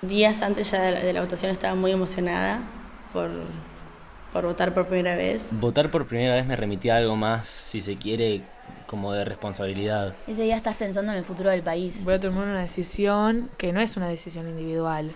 Días antes ya de la votación estaba muy emocionada por, por votar por primera vez. Votar por primera vez me remitía a algo más, si se quiere, como de responsabilidad. Ese día estás pensando en el futuro del país. Voy a tomar una decisión que no es una decisión individual.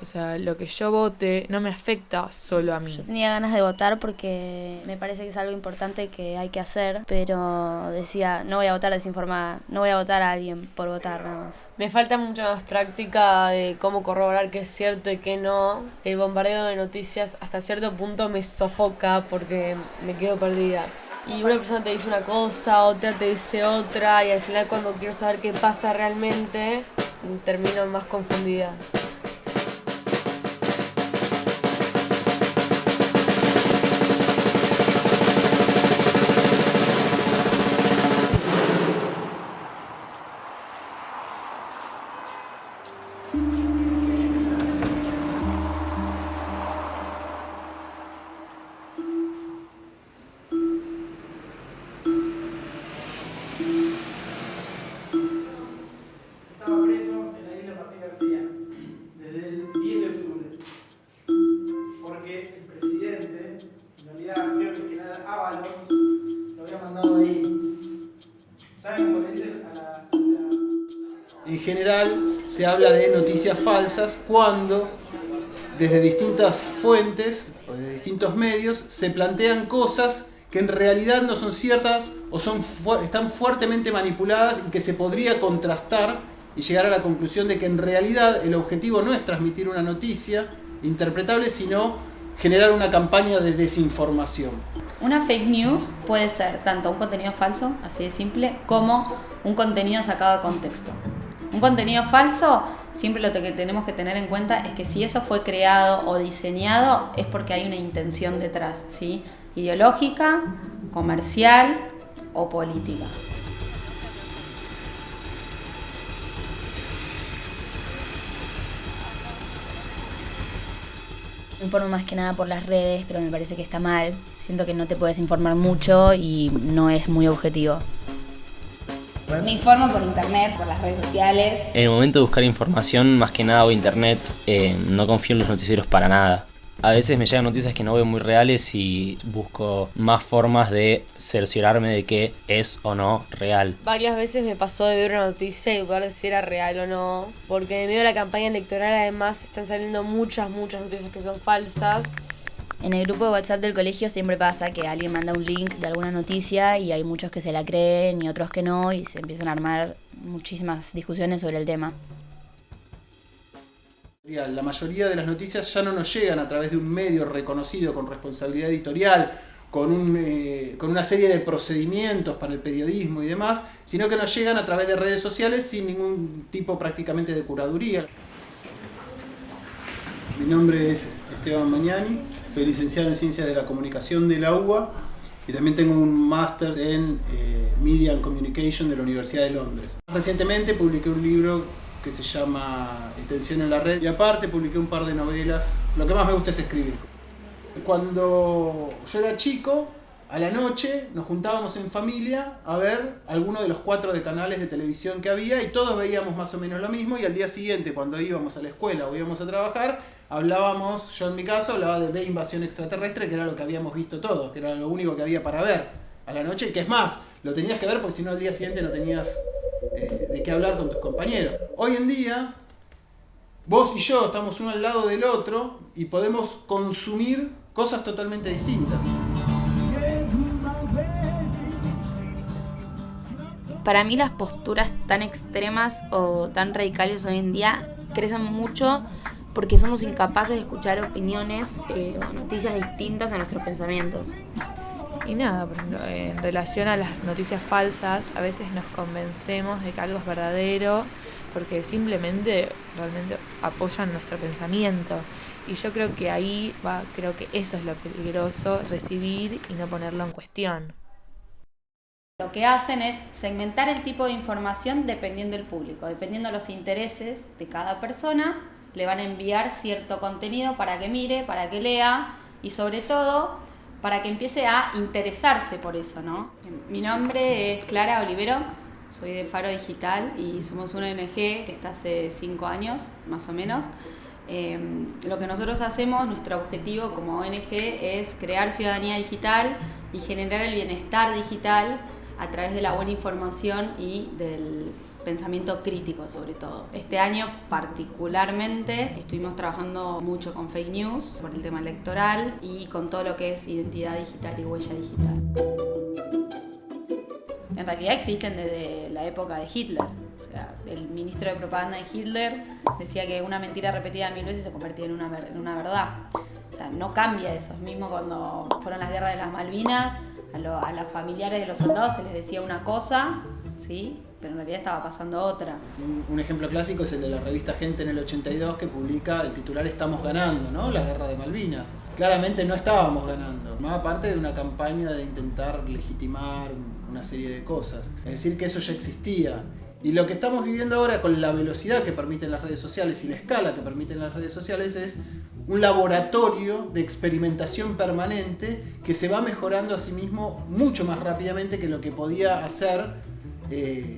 O sea, lo que yo vote no me afecta solo a mí. Yo tenía ganas de votar porque me parece que es algo importante que hay que hacer, pero decía, no voy a votar desinformada, no voy a votar a alguien por votar nada más. Me falta mucha más práctica de cómo corroborar qué es cierto y qué no. El bombardeo de noticias hasta cierto punto me sofoca porque me quedo perdida. Y una persona te dice una cosa, otra te dice otra, y al final cuando quiero saber qué pasa realmente, termino más confundida. Estaba preso en la isla Martín García desde el 10 de octubre, porque el presidente, en realidad creo que el general Ábalos, lo había mandado ahí. ¿Saben cómo le dicen a la... En general se habla de noticias falsas cuando desde distintas fuentes o desde distintos medios se plantean cosas que en realidad no son ciertas o están fuertemente manipuladas y que se podría contrastar y llegar a la conclusión de que en realidad el objetivo no es transmitir una noticia interpretable, sino generar una campaña de desinformación. Una fake news puede ser tanto un contenido falso, así de simple, como un contenido sacado de contexto. Un contenido falso, siempre lo que tenemos que tener en cuenta es que si eso fue creado o diseñado es porque hay una intención detrás, ¿sí? Ideológica, comercial o política. Me informo más que nada por las redes, pero me parece que está mal. Siento que no te puedes informar mucho y no es muy objetivo. Me informo por internet, por las redes sociales. En el momento de buscar información, más que nada o internet, no confío en los noticieros para nada. A veces me llegan noticias que no veo muy reales y busco más formas de cerciorarme de que es o no real. Varias veces me pasó de ver una noticia y dudar de si era real o no, porque en medio de la campaña electoral además están saliendo muchas noticias que son falsas. En el grupo de WhatsApp del colegio siempre pasa que alguien manda un link de alguna noticia y hay muchos que se la creen y otros que no, y se empiezan a armar muchísimas discusiones sobre el tema. La mayoría de las noticias ya no nos llegan a través de un medio reconocido con responsabilidad editorial, con una serie de procedimientos para el periodismo y demás, sino que nos llegan a través de redes sociales sin ningún tipo prácticamente de curaduría. Mi nombre es Esteban Magnani, soy licenciado en Ciencias de la Comunicación de la UBA y también tengo un máster en Media and Communication de la Universidad de Londres. Recientemente publiqué un libro que se llama Tensión en la Red y aparte publiqué un par de novelas. Lo que más me gusta es escribir. Cuando yo era chico, a la noche nos juntábamos en familia a ver alguno de los 4 de canales de televisión que había y todos veíamos más o menos lo mismo, y al día siguiente, cuando íbamos a la escuela o íbamos a trabajar, hablábamos, yo en mi caso hablaba de Invasión Extraterrestre, que era lo que habíamos visto todos, que era lo único que había para ver a la noche, que es más, lo tenías que ver porque si no al día siguiente no tenías de qué hablar con tus compañeros. Hoy en día, vos y yo estamos uno al lado del otro y podemos consumir cosas totalmente distintas. Para mí las posturas tan extremas o tan radicales hoy en día crecen mucho porque somos incapaces de escuchar opiniones o noticias distintas a nuestros pensamientos. Y nada, por ejemplo, en relación a las noticias falsas, a veces nos convencemos de que algo es verdadero porque simplemente realmente apoyan nuestro pensamiento. Y yo creo que creo que eso es lo peligroso, recibir y no ponerlo en cuestión. Lo que hacen es segmentar el tipo de información dependiendo del público, dependiendo de los intereses de cada persona, le van a enviar cierto contenido para que mire, para que lea y sobre todo para que empiece a interesarse por eso, ¿no? Mi nombre es Clara Olivero, soy de Faro Digital y somos una ONG que está hace 5 años, más o menos, Lo que nosotros hacemos, nuestro objetivo como ONG es crear ciudadanía digital y generar el bienestar digital a través de la buena información y del pensamiento crítico sobre todo. Este año particularmente estuvimos trabajando mucho con fake news por el tema electoral y con todo lo que es identidad digital y huella digital. En realidad existen desde la época de Hitler. O sea, el ministro de propaganda de Hitler decía que una mentira repetida 1000 veces se convertía en una verdad. O sea, no cambia eso. Mismo cuando fueron las guerras de las Malvinas, a los familiares de los soldados se les decía una cosa, ¿sí? Pero en realidad estaba pasando otra. Un ejemplo clásico es el de la revista Gente en el 82, que publica el titular "Estamos ganando", ¿no? La guerra de Malvinas. Claramente no estábamos ganando, más aparte de una campaña de intentar legitimar una serie de cosas. Es decir, que eso ya existía. Y lo que estamos viviendo ahora con la velocidad que permiten las redes sociales y la escala que permiten las redes sociales es un laboratorio de experimentación permanente que se va mejorando a sí mismo mucho más rápidamente que lo que podía hacer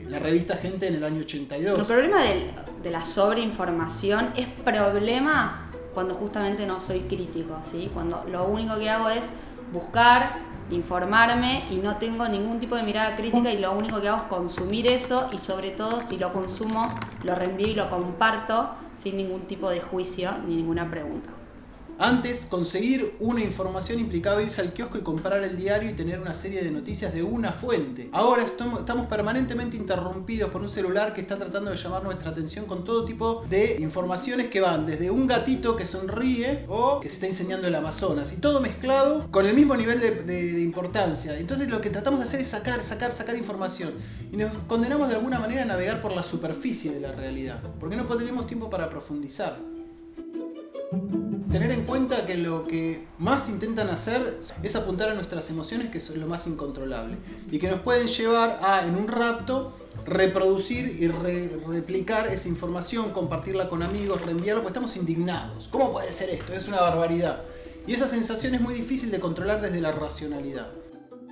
la revista Gente en el año 82. El problema de la sobreinformación es problema cuando justamente no soy crítico, ¿sí? Cuando lo único que hago es buscar, informarme y no tengo ningún tipo de mirada crítica y lo único que hago es consumir eso y sobre todo si lo consumo lo reenvío y lo comparto sin ningún tipo de juicio ni ninguna pregunta. Antes, conseguir una información implicaba irse al kiosco y comprar el diario y tener una serie de noticias de una fuente. Ahora estamos permanentemente interrumpidos por un celular que está tratando de llamar nuestra atención con todo tipo de informaciones que van desde un gatito que sonríe o que se está incendiando el Amazonas, y todo mezclado con el mismo nivel de importancia. Entonces lo que tratamos de hacer es sacar información y nos condenamos de alguna manera a navegar por la superficie de la realidad, porque no tenemos tiempo para profundizar. Tener en cuenta que lo que más intentan hacer es apuntar a nuestras emociones, que es lo más incontrolable, y que nos pueden llevar a, en un rapto, reproducir y replicar esa información, compartirla con amigos, reenviarla, porque estamos indignados. ¿Cómo puede ser esto? Es una barbaridad. Y esa sensación es muy difícil de controlar desde la racionalidad.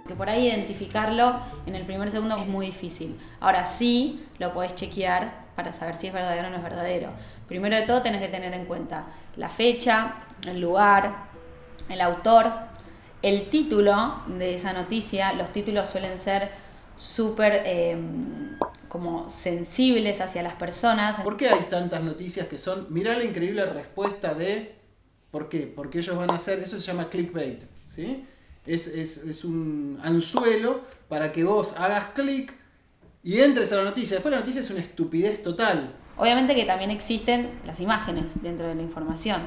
Que por ahí identificarlo en el primer segundo es muy difícil. Ahora sí lo podés chequear para saber si es verdadero o no es verdadero. Primero de todo tenés que tener en cuenta la fecha, el lugar, el autor, el título de esa noticia. Los títulos suelen ser súper como sensibles hacia las personas. ¿Por qué hay tantas noticias que son, mirá la increíble respuesta de, ¿por qué? Porque ellos van a hacer, eso se llama clickbait, ¿sí? Es un anzuelo para que vos hagas clic y entres a la noticia. Después la noticia es una estupidez total. Obviamente que también existen las imágenes dentro de la información.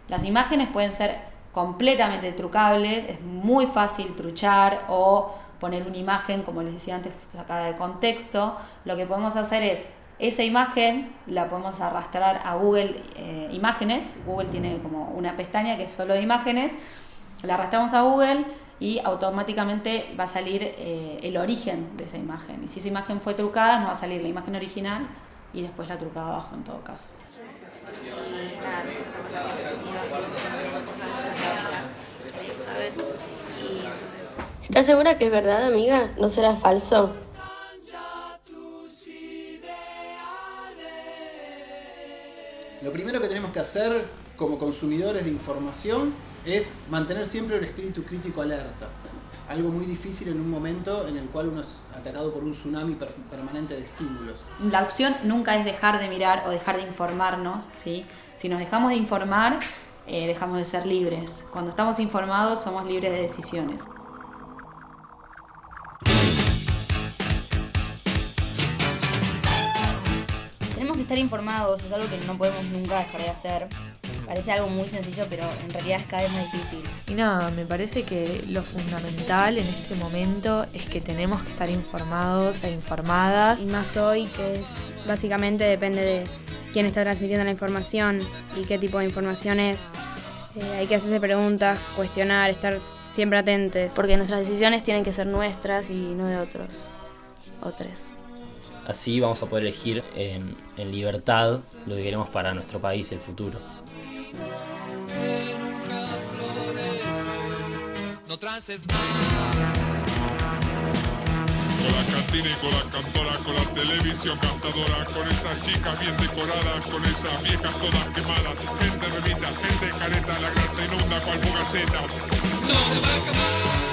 Las imágenes pueden ser completamente trucables, es muy fácil truchar o poner una imagen, como les decía antes, sacada de contexto. Lo que podemos hacer es, esa imagen la podemos arrastrar a Google Imágenes. Google tiene como una pestaña que es solo de imágenes. La arrastramos a Google y automáticamente va a salir el origen de esa imagen. Y si esa imagen fue trucada, nos va a salir la imagen original y después la trucada abajo en todo caso. ¿Estás segura que es verdad, amiga? ¿No será falso? Lo primero que tenemos que hacer como consumidores de información es mantener siempre el espíritu crítico alerta. Algo muy difícil en un momento en el cual uno es atacado por un tsunami permanente de estímulos. La opción nunca es dejar de mirar o dejar de informarnos, ¿sí? Si nos dejamos de informar, dejamos de ser libres. Cuando estamos informados, somos libres de decisiones. Tenemos que estar informados, es algo que no podemos nunca dejar de hacer. Parece algo muy sencillo, pero en realidad es cada vez más difícil. Y nada, me parece que lo fundamental en este momento es que tenemos que estar informados e informadas. Y más hoy, que es básicamente depende de quién está transmitiendo la información y qué tipo de información es. Hay que hacerse preguntas, cuestionar, estar siempre atentos. Porque nuestras decisiones tienen que ser nuestras y no de otros. Así vamos a poder elegir en libertad lo que queremos para nuestro país y el futuro. No trances más. cine, con la cantora, con la televisión gastadora, con esas chicas bien decoradas, con esas viejas todas quemadas, gente revista, gente careta, la grasa inunda cual fugaceta. No se va a acabar.